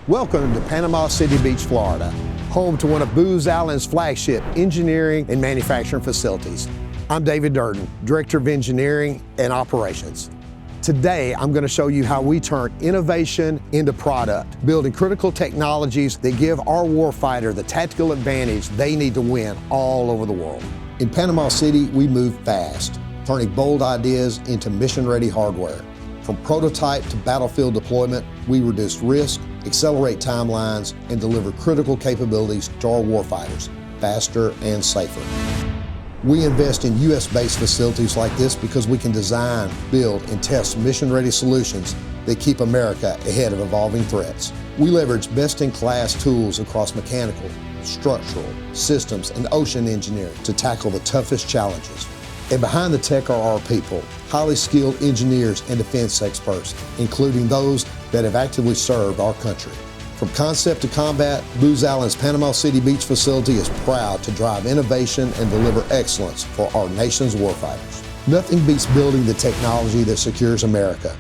Welcome to Panama City Beach, Florida, home to one of Booz Allen's flagship engineering and manufacturing facilities. I'm David Durden, Director of Engineering and Operations. Today, I'm going to show you how we turn innovation into product, building critical technologies that give our warfighter the tactical advantage they need to win all over the world. In Panama City, we move fast, turning bold ideas into mission-ready hardware. From prototype to battlefield deployment, we reduce risk, accelerate timelines, and deliver critical capabilities to our warfighters faster and safer. We invest in U.S.-based facilities like this because we can design, build, and test mission-ready solutions that keep America ahead of evolving threats. We leverage best-in-class tools across mechanical, structural, systems, and ocean engineering to tackle the toughest challenges. And behind the tech are our people, highly skilled engineers and defense experts, including those that have actively served our country. From concept to combat, Booz Allen's Panama City Beach facility is proud to drive innovation and deliver excellence for our nation's warfighters. Nothing beats building the technology that secures America.